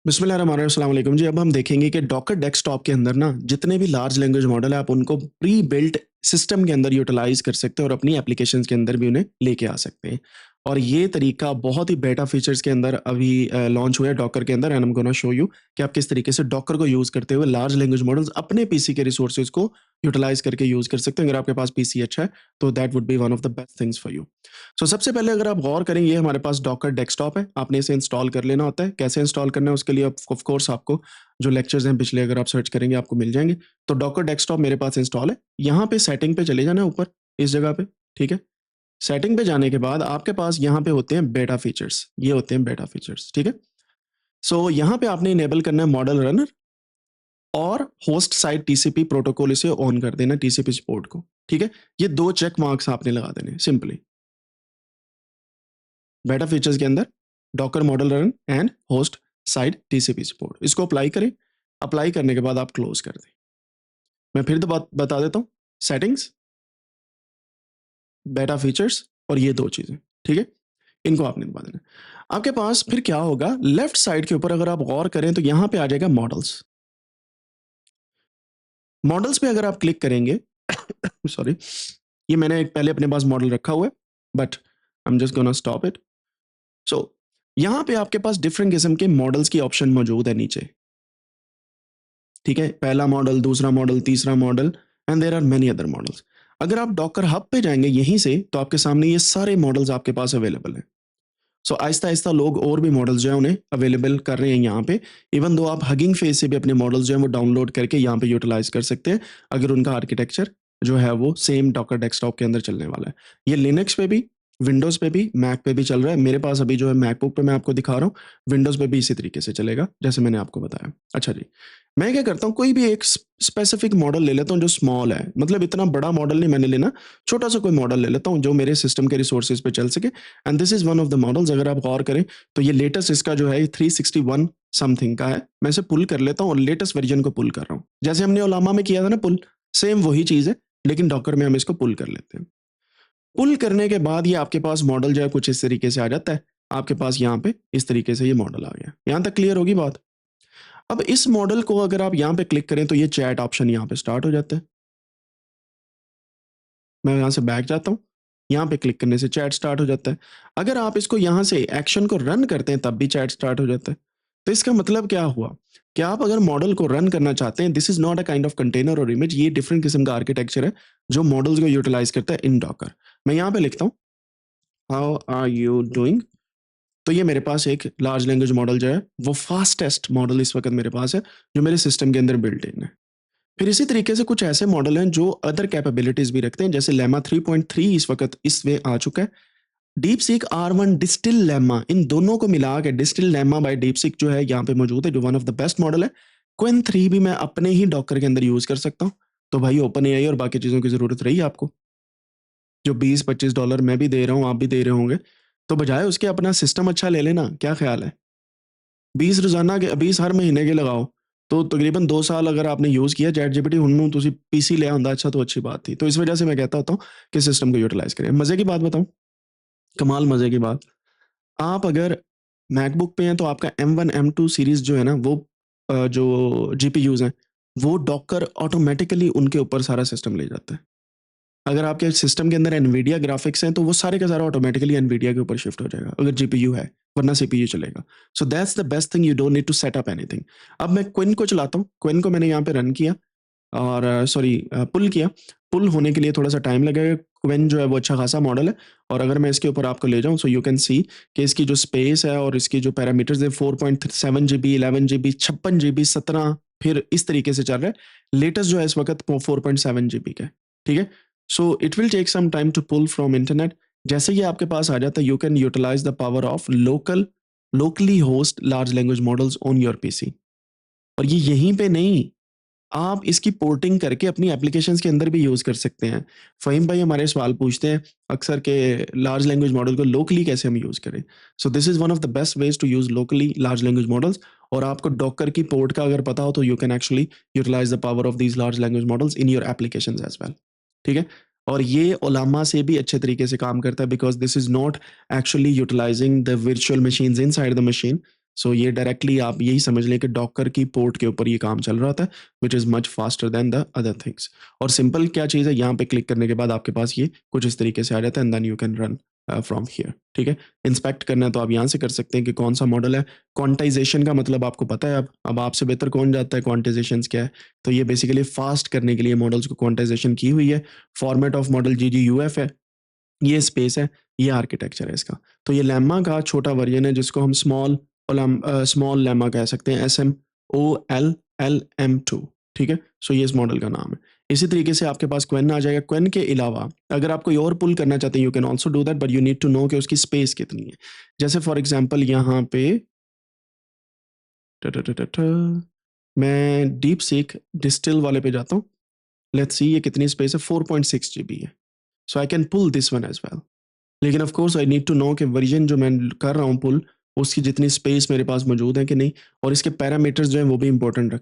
बिस्मिल्लाहिर्रहमानिर्रहीम जी। अब हम देखेंगे कि डॉकर डेस्कटॉप के अंदर ना जितने भी लार्ज लैंग्वेज मॉडल है आप उनको प्री बिल्ट सिस्टम के अंदर यूटिलाइज कर सकते हैं और अपनी एप्लीकेशंस के अंदर भी उन्हें लेके आ सकते हैं। और ये तरीका बहुत ही बेटा फीचर्स के अंदर अभी लॉन्च हुआ है डॉकर के अंदर, and I am gonna show you कि आप किस तरीके से डॉकर को यूज करते हुए लार्ज लैंग्वेज मॉडल्स अपने पीसी के रिसोर्सेज को यूटिलाइज करके यूज कर सकते हैं। अगर आपके पास पीसी अच्छा है तो that would be one of the best things for you. So सबसे पहले अगर आप गौर करें, ये हमारे पास डॉकर डेस्कटॉप है, आपने इसे इंस्टॉल कर लेना होता है। कैसे इंस्टॉल करना है उसके लिए ऑफ कोर्स आपको जो लेक्चर्स हैं पिछले अगर आप सर्च करेंगे आपको मिल जाएंगे। तो डॉकर डेस्कटॉप मेरे पास इंस्टॉल है। यहाँ पे सेटिंग पे चले जाना है ऊपर इस जगह पे, ठीक है। सेटिंग पे जाने के बाद आपके पास यहाँ पे होते हैं बेटा फीचर्स, ये होते हैं बेटा फीचर्स, ठीक है। सो यहाँ पे आपने इनेबल करना है मॉडल रनर और होस्ट साइड टीसीपी प्रोटोकॉल, इसे ऑन कर देना टीसीपी सपोर्ट को, ठीक है। ये दो चेक मार्क्स आपने लगा देने सिंपली बेटा फीचर्स के अंदर, Docker model run and host side TCP support, इसको अप्लाई करें। अप्लाई करने के बाद आप क्लोज कर दें। मैं फिर बता देता हूँ, सेटिंग्स, बेटा फीचर्स और ये दो चीजें, ठीक है, इनको आपने दबा देना। आपके पास फिर क्या होगा, लेफ्ट साइड के ऊपर अगर आप गौर करें तो यहां पे आ जाएगा मॉडल्स। मॉडल्स पे अगर आप क्लिक करेंगे सॉरी, ये मैंने एक पहले अपने पास मॉडल रखा हुआ है but I am just gonna stop it. So यहां पे आपके पास डिफरेंट किस्म के मॉडल्स की ऑप्शन मौजूद है नीचे, ठीक है। पहला मॉडल, दूसरा मॉडल, तीसरा model and there are many other models. अगर आप डॉकर हब पे जाएंगे यहीं से तो आपके सामने ये सारे मॉडल्स आपके पास अवेलेबल हैं। सो आहिस्ता आहिस्ता लोग और भी मॉडल्स जो है उन्हें अवेलेबल कर रहे हैं यहाँ पे। इवन दो आप हगिंग फेस से भी अपने मॉडल्स जो है वो डाउनलोड करके यहाँ पे यूटिलाइज कर सकते हैं अगर उनका आर्किटेक्चर जो है वो सेम डॉकर डेस्कटॉप के अंदर चलने वाला है। ये लिनक्स पे भी, विंडोज पे भी, मैक पे भी चल रहा है। मेरे पास अभी जो है मैकबुक पे मैं आपको दिखा रहा हूँ, विंडोज पे भी इसी तरीके से चलेगा जैसे मैंने आपको बताया। अच्छा जी, मैं क्या करता हूँ, कोई भी एक स्पेसिफिक मॉडल ले लेता हूँ जो स्मॉल है, मतलब इतना बड़ा मॉडल नहीं मैंने लेना, छोटा सा कोई मॉडल ले लेता हूँ जो मेरे सिस्टम के रिसोर्सेज पे चल सके। And this is one of the models. अगर आप गौर करें तो ये लेटेस्ट इसका जो है 361 समथिंग का है। मैं इसे पुल कर लेता हूँ और लेटेस्ट वर्जन को पुल कर रहा हूँ, जैसे हमने ओलामा में किया था ना पुल, सेम वही चीज है लेकिन डॉकर में हम इसको पुल कर लेते हैं। पुल करने के बाद ये आपके पास मॉडल जो है कुछ इस तरीके से आ जाता है। आपके पास यहाँ पे इस तरीके से ये मॉडल आ गया। यहाँ तक क्लियर होगी बात। अब इस मॉडल को अगर आप यहाँ पे क्लिक करें तो ये चैट ऑप्शन यहाँ पे स्टार्ट हो जाता है। मैं यहाँ से बैक जाता हूँ, यहाँ पे क्लिक करने से चैट स्टार्ट हो जाता है। अगर आप इसको यहाँ से एक्शन को रन करते हैं तब भी चैट स्टार्ट हो जाता है। तो इसका मतलब क्या हुआ कि आप अगर मॉडल को रन करना चाहते हैं, this is not a kind of container और इमेज, ये डिफरेंट किस्म का आर्किटेक्चर है जो मॉडल्स को यूटिलाइज करता है इन डॉकर। मैं यहाँ पे लिखता हूँ हाउ आर यू डूइंग, तो ये मेरे पास एक लार्ज लैंग्वेज मॉडल जो है वो फास्टेस्ट मॉडल इस वक्त मेरे पास है जो मेरे सिस्टम के अंदर बिल्ट इन है। फिर इसी तरीके से कुछ ऐसे मॉडल हैं जो अदर कैपेबिलिटीज भी रखते हैं, जैसे लेमा 3.3 इस वक्त इसमें आ चुका है। DeepSeek R1 distill Llama, इन दोनों को मिला के distill Llama by DeepSeek जो है यहाँ पे मौजूद है, जो one of the best model है। क्विन 3 भी मैं अपने ही डॉकर के अंदर यूज कर सकता हूँ। तो भाई ओपन एआई और बाकी चीजों की जरूरत रही आपको, जो $20-25 मैं भी दे रहा हूँ, आप भी दे रहे होंगे, तो बजाय उसके अपना सिस्टम अच्छा ले लेना, क्या ख्याल है। 20 रोजाना के 20 हर महीने के लगाओ तो तकरीबन 2 साल अगर आपने यूज़ किया चैट जीपीटी, हुन्नू तुसी पीसी ले आंदा अच्छा तो अच्छी बात थी। तो इस वजह से मैं कहता होता हूँ कि सिस्टम को यूटिलाइज करें। मजे की बात बताऊं, कमाल मजे की बात, आप अगर मैकबुक पे हैं तो आपका M1 M2 सीरीज जो है ना वो जो जीपीयूज हैं वो डॉकर ऑटोमेटिकली उनके ऊपर सारा सिस्टम ले जाता है। अगर आपके सिस्टम के अंदर एनवीडिया ग्राफिक्स हैं तो वो सारे का सारा ऑटोमेटिकली एनवीडिया के ऊपर शिफ्ट हो जाएगा अगर जीपीयू है, वरना सीपीयू चलेगा। So that's the best thing, you don't need to set up anything. अब मैं क्विन को चलाता हूँ, क्विन को मैंने यहाँ पे रन किया और सॉरी पुल किया। पुल होने के लिए थोड़ा सा टाइम लगेगा। क्विन जो है वो अच्छा खासा मॉडल है और अगर मैं इसके ऊपर आपको ले जाऊँ सो यू कैन सी कि इसकी जो स्पेस है और इसकी जो पैरामीटर्स है 4.7 GB, 11 GB, 56 GB, 17, फिर इस तरीके से चल रहा है। लेटेस्ट जो है इस वक्त 4.7 GB का है, ठीक है। So it will take some time to pull from internet. जैसे ये आपके पास आ जाता है you can utilise the power of locally host large language models on your PC. और ये यहीं पे नहीं, आप इसकी पोर्टिंग करके अपनी एप्लीकेशंस के अंदर भी यूज़ कर सकते हैं। फ़हीम भाई हमारे सवाल पूछते हैं अक्सर के लार्ज लैंग्वेज मॉडल को लोकली कैसे हम यूज़ करें। So this is one of the best ways to use locally large language models. और आपको डॉकर की पोर्ट का अगर पता हो तो you can actually utilise the power of these large language models in your applications as well, ठीक है। और ये ओलामा से भी अच्छे तरीके से काम करता है because this is not actually utilising the virtual machines inside the machine, so ये डायरेक्टली आप यही समझ लें कि डॉकर की पोर्ट के ऊपर ये काम चल रहा था, which is much faster than the other things. और सिंपल क्या चीज़ है, यहाँ पे क्लिक करने के बाद आपके पास ये कुछ इस तरीके से आ जाता है and then you can run from here, ठीक है? इंस्पेक्ट करना है तो आप यहाँ से कर सकते हैं कि कौन-सा मॉडल है। क्वांटाइज़ेशन का मतलब आपको पता है अब आपसे बेहतर कौन जानता है क्वांटाइज़ेशंस क्या है? तो ये बेसिकली फास्ट करने के लिए मॉडल्स को क्वांटाइज़ेशन की हुई है। फॉर्मेट ऑफ मॉडल जीजीयूएफ है। ये स्पेस है, ये आर्किटेक्चर है इसका। तो ये लेम्मा का छोटा वर्ज़न है जिसको हम स्मॉल लेम्मा कह सकते हैं, SMOLLLM2, ठीक है? सो ये इस मॉडल का नाम है। इसी तरीके से आपके पास क्वेन आ जाएगा। क्वेन के अलावा अगर आप कोई और पुल करना चाहते हैं, you can also do that, but you need to know कि उसकी स्पेस कितनी है। जैसे फॉर एग्ज़ाम्पल यहाँ पे ट ट ट ट ठ मैं डीपसीक डिस्टिल वाले पे जाता हूँ। लेट्स सी ये कितनी स्पेस है, 4.6 जीबी है। So I can pull this one as well. लेकिन of course I need to know कि वर्जन जो मैं कर रहा हूँ पुल, उसकी जितनी स्पेस मेरे पास मौजूद है कि नहीं, और इसके पैरामीटर्स जो हैं वो भी इंपॉर्टेंस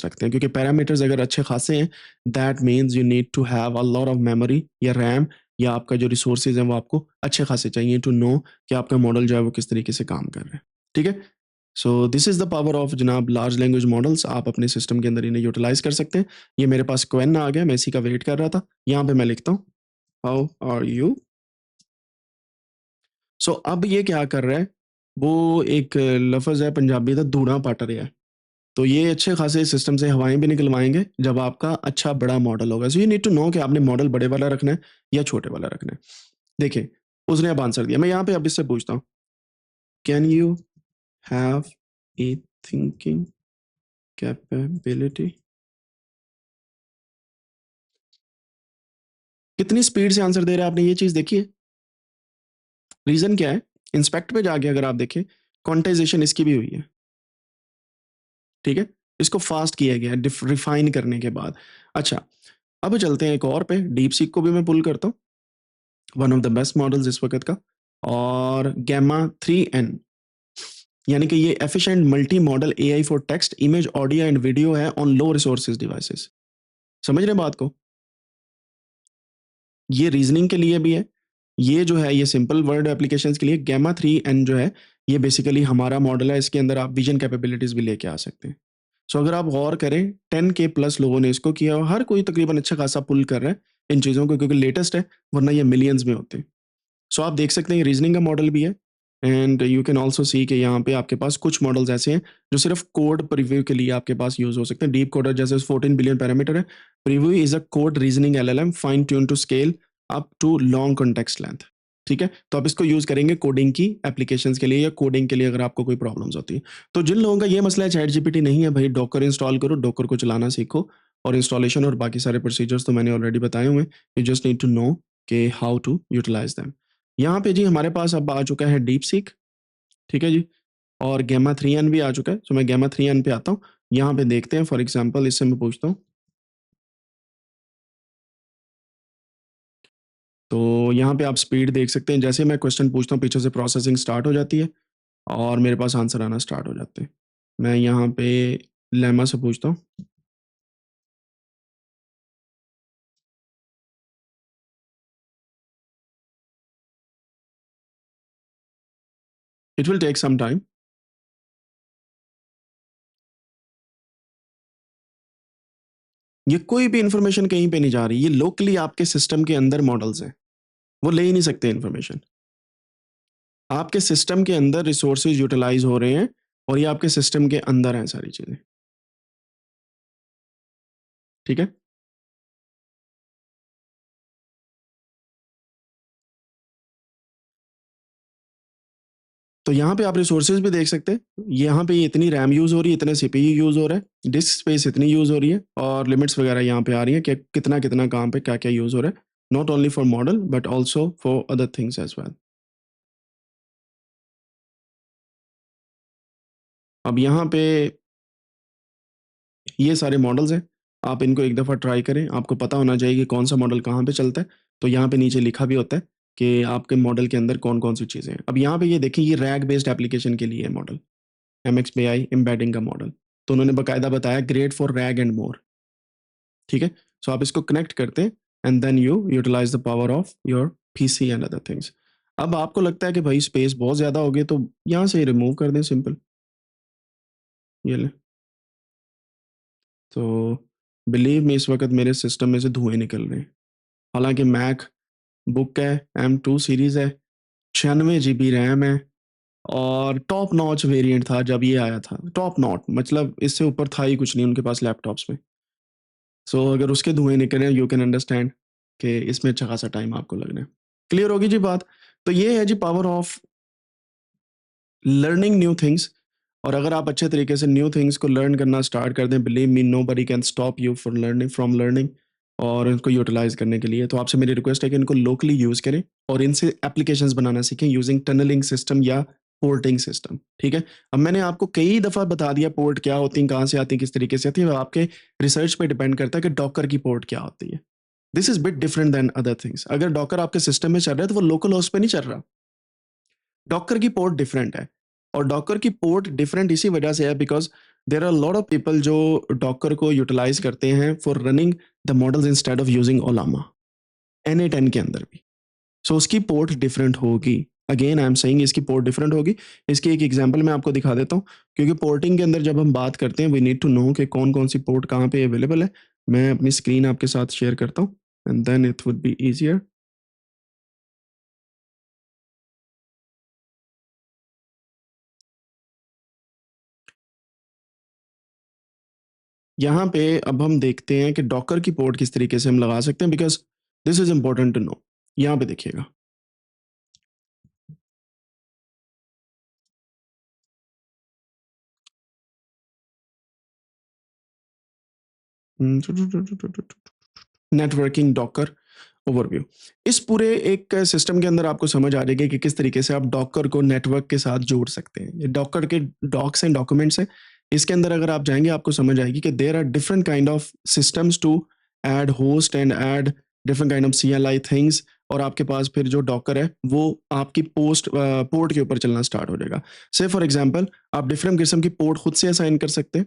रखते हैं, क्योंकि पैरामीटर्स अगर अच्छे खासे हैं, that means you need to have a lot of memory या रैम, या आपका जो रिसोर्सेज हैं वो आपको अच्छे खासे चाहिए टू नो कि आपका मॉडल जो है वो किस तरीके से काम कर रहा है, ठीक है? सो this is the power of जनाब लार्ज लैंग्वेज मॉडल्स। आप अपने सिस्टम के अंदर इन्हें यूटिलाइज कर सकते हैं। ये मेरे पास क्वेन आ गया, मैं इसी का वेट कर रहा था। यहाँ पे मैं लिखता हूँ, हाउ आर यू। सो अब ये क्या कर रहा है, वो एक लफ़्ज़ है पंजाबी दा, धूड़ा पट रहा है। तो ये अच्छे खासे सिस्टम से हवाएँ भी निकलवाएँगे जब आपका अच्छा बड़ा मॉडल होगा। So you need to know कि आपने मॉडल बड़े वाला रखना है या छोटे वाला रखना है। देखिए, उसने अब आंसर दिया। मैं यहाँ पे अब इससे पूछता हूँ, can you have a thinking capability? कितनी स्पीड से आंसर दे रहा है, आपने ये चीज़ देखी है? रीज़न क्या है? इंस्पेक्ट पे जाके अगर आप देखें, क्वांटाइज़ेशन इसकी भी हुई है, ठीक है? इसको फ़ास्ट किया गया है रिफ़ाइन करने के बाद। अच्छा, अब चलते हैं एक और पे, डीपसीक को भी मैं पुल करता हूँ, one of the best models इस वक़्त का, और गैमा 3n, यानी कि ये efficient multi modal AI for text, image, audio and video है ऑन लो रिसोर्सेज़ डिवाइसेज़। समझ रहे हैं बात को? ये रीज़निंग के लिए भी है। ये जो है, ये सिंपल वर्ड एप्लीकेशंस के लिए गैमा 3n जो है, ये बेसिकली हमारा मॉडल है। इसके अंदर आप विज़न कैपेबिलिटीज़ भी लेके आ सकते हैं। सो अगर आप गौर करें, 10 के प्लस लोगों ने इसको किया और हर कोई तकरीबन अच्छा खासा पुल कर रहा है इन चीज़ों को, क्योंकि लेटेस्ट है, वरना ये मिलियंस में होते हैं। सो आप देख सकते हैं ये रीजनिंग का मॉडल भी है, एंड यू कैन आल्सो सी कि यहाँ पे आपके पास कुछ मॉडल्स ऐसे हैं जो सिर्फ कोड प्रीव्यू के लिए आपके पास यूज़ हो सकते हैं। डीप कोडर जैसे 14 बिलियन पैरामीटर है। Preview is a code reasoning LLM fine tune to scale up to long context length, ठीक है? तो आप इसको यूज़ करेंगे कोडिंग की एप्लीकेशंस के लिए या कोडिंग के लिए अगर आपको कोई प्रॉब्लम्स होती है। तो जिन लोगों का ये मसला है चैट जीपीटी नहीं है, भाई डॉकर इंस्टॉल करो, डॉकर को चलाना सीखो, और इंस्टॉलेशन और बाकी सारे प्रोसीजर्स तो मैंने ऑलरेडी बताए हुए हैं। You just need to know कि हाउ टू यूटिलाइज़ देम। यहाँ पे जी हमारे पास अब आ चुका है डीपसीक, ठीक है जी? और गैमा 3n भी आ चुका है। सो मैं गैमा 3n पे आता हूँ। यहाँ पे देखते हैं, फॉर एग्ज़ाम्पल इससे मैं पूछता हूँ। तो यहाँ पे आप स्पीड देख सकते हैं, जैसे मैं क्वेश्चन पूछता हूँ पीछे से प्रोसेसिंग स्टार्ट हो जाती है और मेरे पास आंसर आना स्टार्ट हो जाते हैं। मैं यहाँ पे लेमा से पूछता हूँ, it will take some time. ये कोई भी इन्फॉर्मेशन कहीं पे नहीं जा रही, ये लोकली आपके सिस्टम के अंदर मॉडल्स हैं, वो ले ही नहीं सकते इन्फॉर्मेशन। आपके सिस्टम के अंदर रिसोर्सेज़ यूटिलाइज़ हो रहे हैं और ये आपके सिस्टम के अंदर हैं सारी चीज़ें, ठीक है? तो यहाँ पे आप रिसोर्सेज भी देख सकते हैं। यहाँ पे इतनी रैम यूज़ हो रही है, इतना सीपीयू यूज़ हो रहा है, डिस्क स्पेस इतनी यूज़ हो रही है, और लिमिट्स वगैरह यहाँ पे आ रही हैं कि कितना-कितना कहाँ पे क्या-क्या यूज़ हो रहा है। Not only for model but also for other things as well. अब यहाँ पे ये सारे मॉडल्स हैं। आप इनको एक दफ़ा ट्राई करें, आपको पता होना चाहिए कि कौन-सा मॉडल कहाँ पे चलता है। तो यहाँ पे नीचे लिखा भी होता है कि आपके मॉडल के अंदर कौन-कौन सी चीज़ें हैं। अब यहाँ पे ये देखिए, ये रैग बेस्ड एप्लीकेशन के लिए है मॉडल, एमएक्सपीआई एम्बेडिंग का मॉडल। तो उन्होंने बाकायदा बताया great for RAG and more. ठीक है? सो आप इसको कनेक्ट करते हैं and then you utilise the power of your PC and other things. अब आपको लगता है कि भाई स्पेस बहुत ज़्यादा हो गई, तो यहाँ से रिमूव कर दें, सिंपल। ये ले। तो बिलीव मी इस वक़्त मेरे सिस्टम में से धुएँ निकल रहे हैं। हालाँकि मैक बुक है, M2 सीरीज़ है, 96 जीबी रैम है और टॉप नॉच वेरिएंट था जब ये आया था। टॉप नॉट मतलब इससे ऊपर था ही कुछ नहीं उनके पास लैपटॉप्स में। सो अगर उसके धुएँ निकल रहे हैं यू कैन अंडरस्टैंड कि इसमें अच्छा खासा टाइम आपको लगना है। क्लियर होगी जी बात? तो ये है जी power of learning new things. और अगर आप अच्छे तरीके से न्यू थिंग्स को लर्न करना स्टार्ट कर दें, believe me nobody can stop you for learning from learning और इनको यूटिलाइज करने के लिए। तो आपसे मेरी रिक्वेस्ट है कि इनको लोकली यूज करें और इनसे एप्लीकेशंस बनाना सीखें यूजिंग टनलिंग सिस्टम या पोर्टिंग सिस्टम। ठीक है, अब मैंने आपको कई दफा बता दिया पोर्ट क्या होती है, कहाँ से आती है, किस तरीके से आती है। आपके रिसर्च पे डिपेंड करता है कि डॉकर की पोर्ट क्या होती है। This is bit different than other things. अगर डॉकर आपके सिस्टम में चल रहा है तो वो लोकल होस्ट पे नहीं चल रहा। डॉकर की पोर्ट डिफरेंट है और डॉकर की पोर्ट डिफरेंट इसी वजह से है because there are lot of people जो डॉकर को यूटिलाइज करते हैं for running the models instead of using Ollama Na10 के अंदर भी। सो उसकी पोर्ट डिफरेंट होगी। अगेन आई एम सेइंग इसकी पोर्ट डिफरेंट होगी। इसकी एक एग्जांपल मैं आपको दिखा देता हूँ क्योंकि पोर्टिंग के अंदर जब हम बात करते हैं वी नीड टू नो कि कौन कौन सी पोर्ट कहाँ पे अवेलेबल है। मैं अपनी स्क्रीन आपके साथ शेयर करता हूँ and then it would be easier. यहाँ पे अब हम देखते हैं कि डॉकर की पोर्ट किस तरीके से हम लगा सकते हैं because this is important to know. यहाँ पे देखिएगा, नेटवर्किंग डॉकर ओवरव्यू। इस पूरे एक सिस्टम के अंदर आपको समझ आ जाएगी कि किस तरीके से आप डॉकर को नेटवर्क के साथ जोड़ सकते हैं। ये डॉकर के डॉक्स एंड डॉक्यूमेंट्स है। इसके अंदर अगर आप जाएंगे आपको समझ आएगी कि there are different kind of systems to add host and add different kind of CLI things. और आपके पास फिर जो डॉकर है वो आपकी पोर्ट के ऊपर चलना स्टार्ट हो जाएगा। से फॉर एग्जांपल आप डिफरेंट किस्म की पोर्ट खुद से असाइन कर सकते हैं।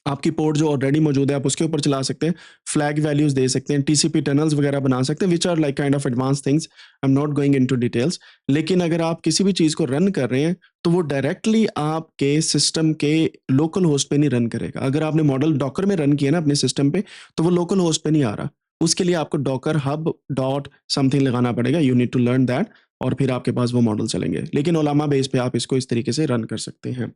आपकी पोर्ट जो ऑलरेडी मौजूद है आप उसके ऊपर चला सकते हैं। फ्लैग वैल्यूज दे सकते हैं, टीसीपी टनल्स वगैरह बना सकते हैं which are like kind of advance things. I am not going into details. लेकिन अगर आप किसी भी चीज को रन कर रहे हैं तो वो डायरेक्टली आपके सिस्टम के लोकल होस्ट पे नहीं रन करेगा। अगर आपने मॉडल डॉकर में रन किया ना अपने सिस्टम पे तो वो लोकल होस्ट पे नहीं आ रहा। उसके लिए आपको डॉकर हब डॉट समथिंग लगाना पड़ेगा। You need to learn that और फिर आपके पास वो मॉडल चलेंगे। लेकिन ओलामा बेस पे आप इसको इस तरीके से रन कर सकते हैं।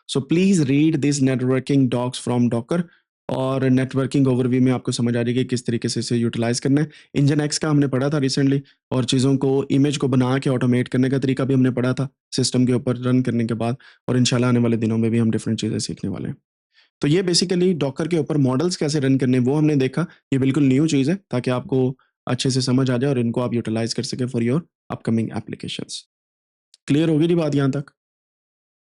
So please read this networking docs from Docker और नेटवर्किंग ओवरव्यू में आपको समझ आ जाएगी किस तरीके से इसे यूटिलाइज करना है। इंजन एक्स का हमने पढ़ा था रिसेंटली और चीज़ों को इमेज को बना के ऑटोमेट करने का तरीका भी हमने पढ़ा था सिस्टम के ऊपर रन करने के बाद। और इंशाल्लाह आने वाले दिनों में भी हम डिफरेंट चीज़ें सीखने वाले हैं। तो ये बेसिकली डॉकर के ऊपर मॉडल्स कैसे रन करने वो हमने देखा। ये बिल्कुल न्यू चीज़ है ताकि आपको अच्छे से समझ आ जाए और इनको आप यूटिलाइज कर सकें for your upcoming applications. Clear होगी जी बात यहाँ तक?